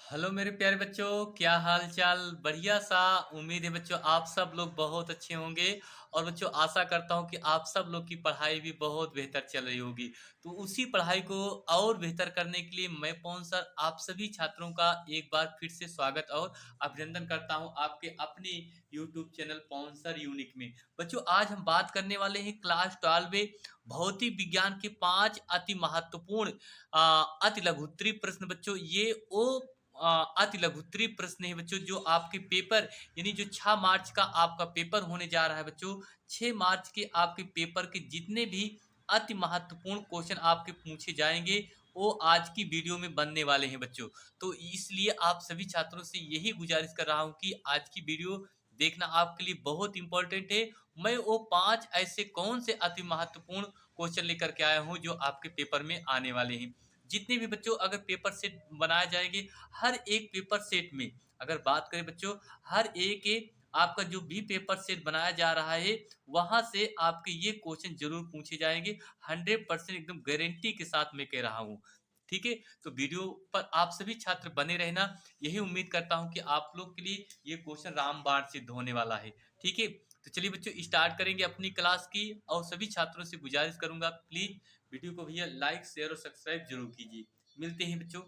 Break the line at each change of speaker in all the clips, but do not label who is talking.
Hello मेरे प्यारे बच्चों, क्या हाल चाल। बढ़िया सा। उम्मीद है बच्चों आप सब लोग बहुत अच्छे होंगे। और बच्चों आशा करता हूँ कि आप सब लोग की पढ़ाई भी बहुत बेहतर चल रही होगी। तो उसी पढ़ाई को और बेहतर करने के लिए मैं पवन सर आप सभी छात्रों का एक बार फिर से स्वागत और अभिनंदन करता हूँ आपके अपने यूट्यूब चैनल पवन सर यूनिक में। बच्चों आज हम बात करने वाले हैं क्लास 12 में भौतिक विज्ञान के 5 अति महत्वपूर्ण अति लघुत्तरीय प्रश्न। बच्चों ये वो अति लघुत्तरीय प्रश्न है बच्चों जो आपके पेपर यानी जो 6 मार्च का आपका पेपर होने जा रहा है बच्चों। 6 मार्च के आपके पेपर के जितने भी अति महत्वपूर्ण क्वेश्चन आपके पूछे जाएंगे वो आज की वीडियो में बनने वाले हैं बच्चों। तो इसलिए आप सभी छात्रों से यही गुजारिश कर रहा हूं कि आज की वीडियो देखना आपके लिए बहुत इंपॉर्टेंट है। मैं वो 5 ऐसे कौन से अति महत्वपूर्ण क्वेश्चन लेकर के आया हूं जो आपके पेपर में आने वाले हैं। जितने भी बच्चों अगर पेपर सेट बनाए जाएंगे, हर एक पेपर सेट में अगर बात करें बच्चों, हर एक आपका जो भी पेपर सेट बनाया जा रहा है वहां से आपके ये क्वेश्चन जरूर पूछे जाएंगे। 100% एकदम गारंटी के साथ मैं कह रहा हूँ। ठीक है। तो वीडियो पर आप सभी छात्र बने रहना। यही उम्मीद करता हूँ कि आप लोग के लिए ये क्वेश्चन रामबाण सिद्ध होने वाला है। ठीक है। तो चलिए बच्चों स्टार्ट करेंगे अपनी क्लास की। और सभी छात्रों से गुजारिश करूंगा प्लीज वीडियो को भैया लाइक शेयर और सब्सक्राइब जरूर कीजिए। मिलते हैं बच्चों,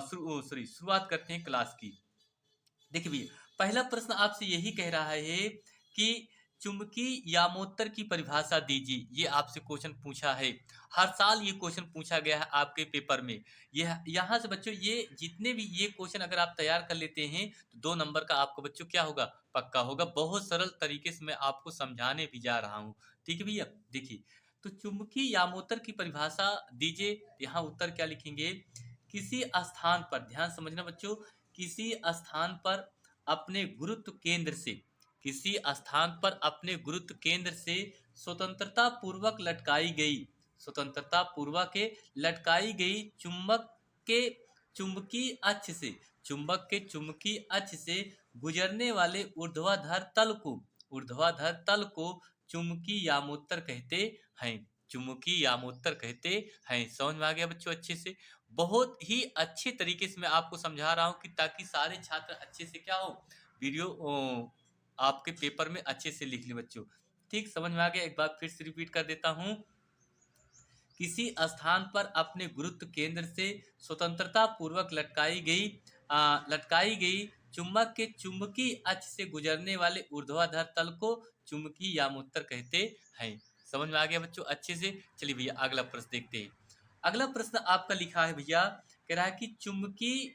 शुरुआत करते हैं क्लास की। देखिए भैया, पहला प्रश्न आपसे यही कह रहा है कि चुंबकीय यामोत्तर की परिभाषा दीजिए। ये आपसे क्वेश्चन पूछा है। हर साल ये क्वेश्चन पूछा गया है आपके पेपर में। यह यहाँ से बच्चों ये जितने भी ये क्वेश्चन अगर आप तैयार कर लेते हैं तो 2 नंबर का आपको बच्चों क्या होगा, पक्का होगा। बहुत सरल तरीके से मैं आपको समझाने भी जा रहा हूँ। ठीक है भैया। देखिए, तो चुंबकीय यामोत्तर की परिभाषा दीजिए। यहाँ उत्तर क्या लिखेंगे, किसी स्थान पर, ध्यान समझना बच्चों, किसी स्थान पर अपने गुरुत्व केंद्र से, किसी स्थान पर अपने गुरुत्व केंद्र से स्वतंत्रता पूर्वक लटकाई गई, स्वतंत्रता पूर्वक के लटकाई गई चुंबक के चुंबकीय अक्ष से, चुंबक के चुंबकीय अक्ष से गुजरने वाले ऊर्ध्वाधर तल को, ऊर्ध्वाधर तल को चुंबकीय यामोत्तर कहते हैं। चुंबकीय यामोत्तर कहते हैं। समझ में आ गया बच्चों अच्छे से। बहुत ही अच्छे तरीके से मैं आपको समझा रहा हूँ कि ताकि सारे छात्र अच्छे से क्या हो, वीडियो आपके पेपर में अच्छे से लिख ले बच्चों। ठीक समझ में आ गया। एक बार फिर से रिपीट कर देता हूँ। किसी स्थान पर अपने गुरुत्व केंद्र से स्वतंत्रता पूर्वक लटकाई गई चुंबक के चुंबकीय अक्ष से गुजरने वाले ऊर्ध्वाधर तल को चुंबकीय यामोत्तर कहते हैं। समझ में आ गया बच्चों अच्छे से। चलिए भैया अगला प्रश्न देखते हैं। अगला प्रश्न आपका लिखा है भैया, कह रहा है कि चुंबकीय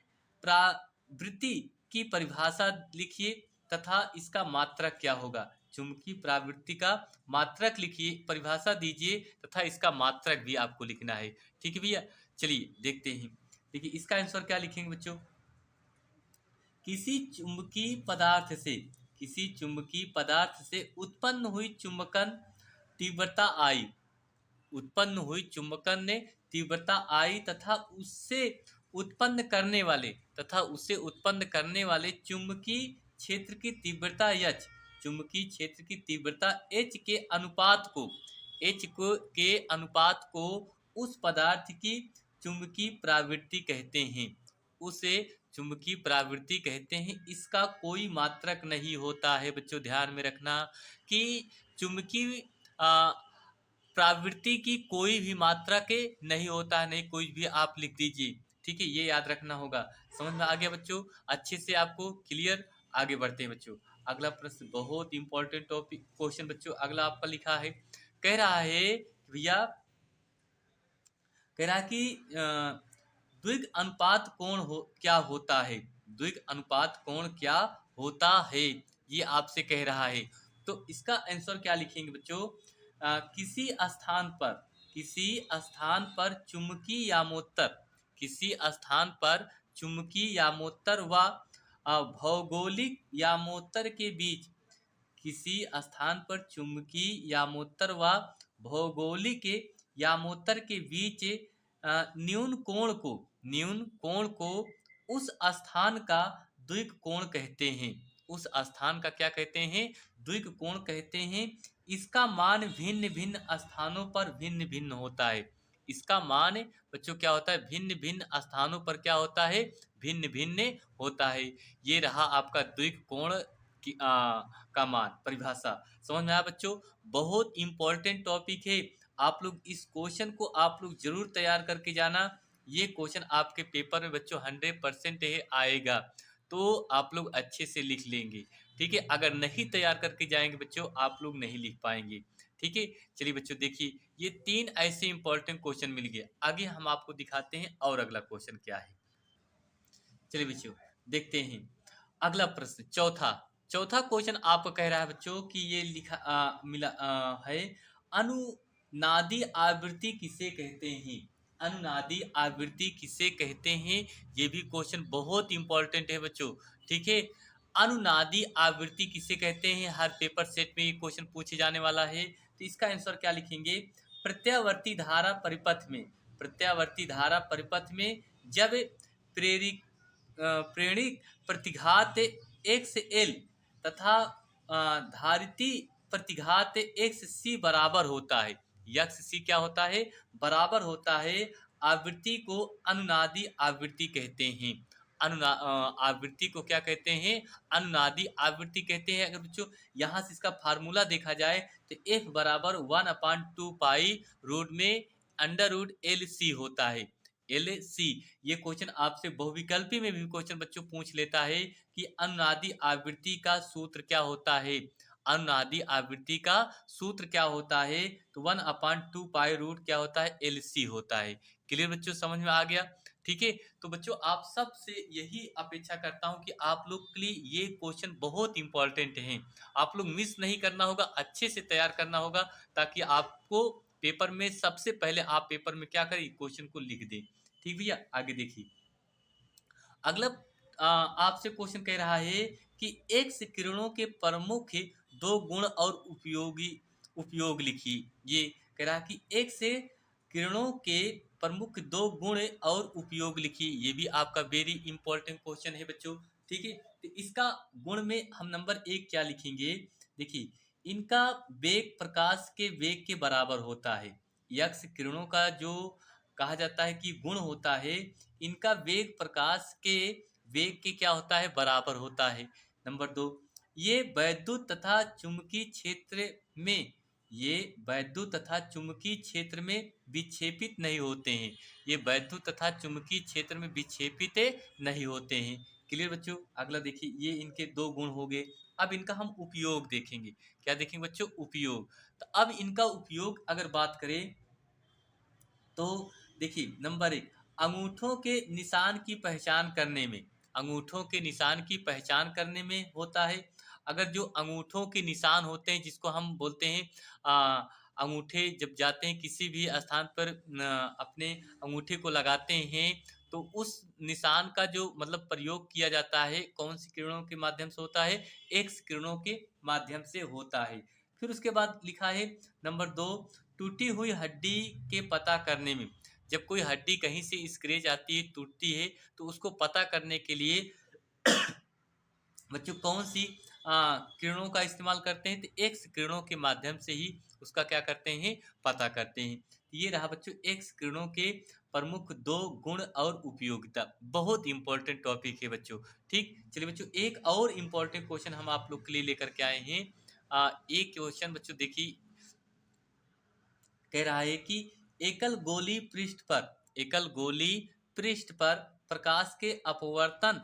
प्रवृत्ति की परिभाषा लिखिए तथा इसका मात्रक क्या होगा। चुंबकीय प्रवृत्ति का मात्रक लिखिए, परिभाषा दीजिए तथा इसका मात्रक भी आपको लिखना है। ठीक है भैया। चलिए देखते हैं। देखिए इसका आंसर क्या लिखेंगे बच्चों, किसी चुंबकीय पदार्थ से, किसी चुंबकीय पदार्थ से उत्पन्न हुई चुंबकन तीव्रता आई, उत्पन्न हुई चुंबकन ने तीव्रता आई तथा उससे उत्पन्न करने वाले, तथा उससे उत्पन्न करने वाले चुंबकीय क्षेत्र की तीव्रता एच, चुंबकीय क्षेत्र की तीव्रता एच के अनुपात को, एच को के अनुपात को उस पदार्थ की चुंबकीय प्रवृत्ति कहते हैं। उसे चुंबकीय प्रवृत्ति कहते हैं। इसका कोई मात्रक नहीं होता है बच्चों। ध्यान में रखना कि चुंबकीय प्रवृत्ति की कोई भी मात्रा के नहीं होता है, नहीं कोई भी आप लिख दीजिए। ठीक है, ये याद रखना होगा। समझ में आ गया बच्चों अच्छे से, आपको क्लियर। आगे बढ़ते हैं बच्चों। अगला प्रश्न बहुत इंपॉर्टेंट टॉपिक क्वेश्चन बच्चों अगला आपका लिखा है। कह रहा है भैया, कह रहा है कि द्विग अनुपात कोण हो क्या होता है, द्विग अनुपात कोण क्या होता है, ये आपसे कह रहा है। तो इसका आंसर क्या लिखेंगे बच्चों, किसी स्थान पर, किसी स्थान पर चुंबकीय यामोत्तर, किसी स्थान पर चुंबकीय यामोत्तर व भौगोलिक यामोत्तर के बीच, किसी स्थान पर चुंबकीय यामोत्तर व भौगोलिक यामोत्तर के बीच न्यून कोण को, न्यून कोण को उस स्थान का द्विग कोण कहते हैं। उस स्थान का क्या कहते हैं, द्विग कोण कहते हैं। इसका मान भिन्न भिन्न स्थानों पर भिन्न भिन्न होता है। इसका मान बच्चों क्या होता है, भिन्न-भिन्न स्थानों पर क्या होता है, भिन्न-भिन्न होता है। ये रहा आपका द्विक कोण की का मान, परिभाषा। समझ में आया बच्चों? बहुत इम्पोर्टेंट टॉपिक है। आप लोग इस क्वेश्चन को आप लोग ज़रूर तैयार करके जाना। ये क्वेश्चन आपके पेपर में बच्चों 100% है आएगा, तो आप लोग अच्छे से लिख लेंगे। ठीक है? अगर नहीं तैयार करके जाएँगे बच्चों, आप लोग नहीं लिख पाएँगे। ठीक है? चलिए बच्चों देखिए, ये 3 ऐसे इम्पोर्टेंट क्वेश्चन मिल गए। आगे हम आपको दिखाते हैं और अगला क्वेश्चन क्या है। चलिए बच्चों, देखते हैं। अगला प्रश्न चौथा। चौथा क्वेश्चन आपको कह रहा है बच्चों कि ये लिखा मिला है, अनुनादी आवृत्ति किसे कहते हैं? अनुनादी आवृत्ति किसे कहते हैं? ये भी क्वेश्चन बहुत इंपॉर्टेंट है बच्चों। ठीक है? अनुनादी आवृत्ति किसे कहते हैं? हर पेपर सेट में ये क्वेश्चन पूछे जाने वाला है। तो इसका आंसर क्या लिखेंगे? प्रत्यावर्ती धारा परिपथ में, प्रत्यावर्ती धारा परिपथ में जब प्रेरित प्रेरणिक प्रतिघात एक्स एल तथा धारिती प्रतिघात एक्स सी बराबर होता है। यक्स सी क्या होता है? बराबर होता है। आवृत्ति को अनुनादी आवृत्ति कहते हैं। आवृत्ति को क्या कहते हैं? अनुनादी आवृत्ति कहते हैं। अगर बच्चों यहाँ से इसका फार्मूला देखा जाए तो एफ बराबर 1/2 पाई रूट में अंडर रूट एल सी होता है। एल सी, ये क्वेश्चन आपसे बहुविकल्पी में भी क्वेश्चन बच्चों पूछ लेता है कि अनुनादी आवृत्ति का सूत्र क्या होता है। अनुनादी आवृत्ति का सूत्र क्या होता है? तो 1/2 पाई रूट क्या होता है? एल सी होता है। क्लियर बच्चों, समझ में आ गया? ठीक है, तो बच्चों आप सबसे यही अपेक्षा करता हूं कि आप लोग के लिए ये क्वेश्चन बहुत इंपॉर्टेंट हैं। आप लोग मिस नहीं करना होगा, अच्छे से तैयार करना होगा, ताकि आपको पेपर में सबसे पहले आप पेपर में क्या करें, क्वेश्चन को लिख दें। ठीक भैया, आगे देखिए। अगला आपसे क्वेश्चन कह रहा है कि एक्स किरणों के प्रमुख दो गुण और उपयोगी उपयोग लिखिए। ये कह रहा है कि एक्स किरणों के प्रमुख दो गुण और उपयोग लिखिए। ये भी आपका वेरी इंपॉर्टेंट क्वेश्चन है बच्चों। ठीक है, तो इसका गुण में हम नंबर 1 क्या लिखेंगे? देखिए, इनका वेग प्रकाश के वेग के बराबर होता है। यक्स किरणों का जो कहा जाता है कि गुण होता है, इनका वेग प्रकाश के वेग के क्या होता है? बराबर होता है। नंबर 2, ये वैद्युत तथा चुंबकीय क्षेत्र में, ये वैद्युत तथा चुंबकीय क्षेत्र में विक्षेपित नहीं होते हैं। ये वैद्युत तथा चुंबकीय क्षेत्र में विक्षेपित नहीं होते हैं। क्लियर बच्चों? अगला देखिए, ये इनके दो गुण हो गए। अब इनका हम उपयोग देखेंगे। क्या देखेंगे बच्चों? उपयोग। तो अब इनका उपयोग अगर बात करें तो देखिए, नंबर 1, अंगूठों के निशान की पहचान करने में, अंगूठों के निशान की पहचान करने में होता है। अगर जो अंगूठों के निशान होते हैं, जिसको हम बोलते हैं अंगूठे जब जाते हैं किसी भी स्थान पर अपने अंगूठे को लगाते हैं, तो उस निशान का जो मतलब प्रयोग किया जाता है, कौन सी किरणों के माध्यम से होता है? एक्स किरणों के माध्यम से होता है। फिर उसके बाद लिखा है नंबर 2, टूटी हुई हड्डी के पता करने में। जब कोई हड्डी कहीं से स्क्रैच आती है, टूटती है, तो उसको पता करने के लिए बच्चों कौन सी किरणों का इस्तेमाल करते हैं? तो एक्स किरणों के माध्यम से ही उसका क्या करते हैं? पता करते हैं। ये रहा बच्चों एक्स किरणों के प्रमुख दो गुण और उपयोगिता। बहुत इंपॉर्टेंट टॉपिक है बच्चों। ठीक, चलिए बच्चों, एक और इम्पोर्टेंट क्वेश्चन हम आप लोग के लिए लेकर के आए हैं। एक क्वेश्चन बच्चों देखिए, कह रहा है कि एकल गोली पृष्ठ पर, एकल गोली पृष्ठ पर प्रकाश के अपवर्तन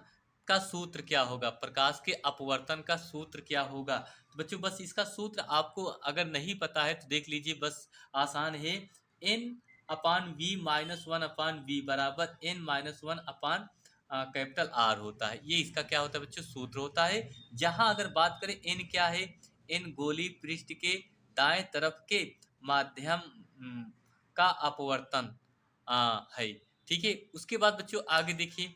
का सूत्र क्या होगा? प्रकाश के अपवर्तन का सूत्र क्या होगा? तो बच्चों बस इसका सूत्र आपको अगर नहीं पता है तो देख लीजिए, बस आसान है। N upon V minus one upon V बराबर N minus one upon capital R होता है। ये इसका क्या होता है बच्चों? सूत्र होता है। जहां अगर बात करें एन क्या है? एन गोली पृष्ठ के दाएं तरफ के माध्यम का अपवर्तन है। ठीक है, उसके बाद बच्चों आगे देखिए,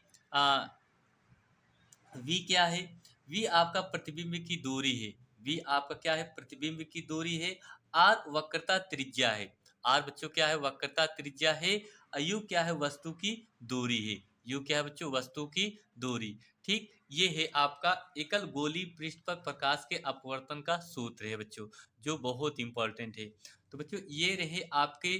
वी क्या है? वी आपका प्रतिबिंब की दूरी है। वी आपका क्या है? प्रतिबिंब की दूरी है। आर वक्रता त्रिज्या है। आर बच्चों क्या है? वक्रता त्रिज्या है। यू क्या है? वस्तु की दूरी है। यू क्या है बच्चों? वस्तु की दूरी। ठीक, ये है आपका एकल गोली पृष्ठ पर प्रकाश के अपवर्तन का सूत्र है बच्चों, जो बहुत इंपॉर्टेंट है। तो बच्चों ये रहे आपके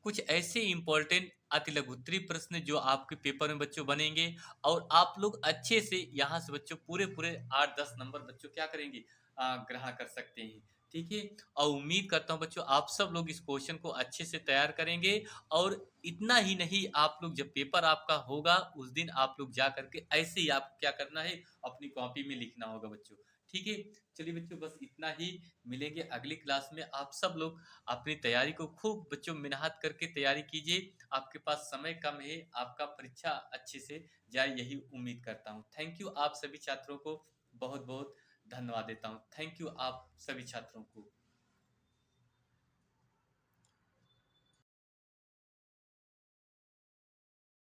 कुछ ऐसे इम्पोर्टेंट अतिलघुत्तरी प्रश्न जो आपके पेपर में बच्चों बनेंगे और आप लोग अच्छे से यहाँ से बच्चों पूरे-पूरे 8-10 नंबर बच्चों क्या करेंगे ग्रहण कर सकते हैं। ठीक है? और उम्मीद करता हूँ बच्चों आप सब लोग इस क्वेश्चन को अच्छे से तैयार करेंगे और इतना ही नहीं आप लोग जब पेपर आपका होगा उस दिन आप लोग जा कर के ऐसे ही आपको क्या करना है अपनी कॉपी में लिखना होगा बच्चों। ठीक है? चलिए बच्चों बस इतना ही, मिलेंगे अगली क्लास में। आप सब लोग अपनी तैयारी को खूब बच्चों मेहनत करके तैयारी कीजिए। आपके पास समय कम है, आपका परीक्षा अच्छे से जाए यही उम्मीद करता हूँ। थैंक यू आप सभी छात्रों को बहुत-बहुत धन्यवाद देता हूँ। थैंक यू आप सभी छात्रों को।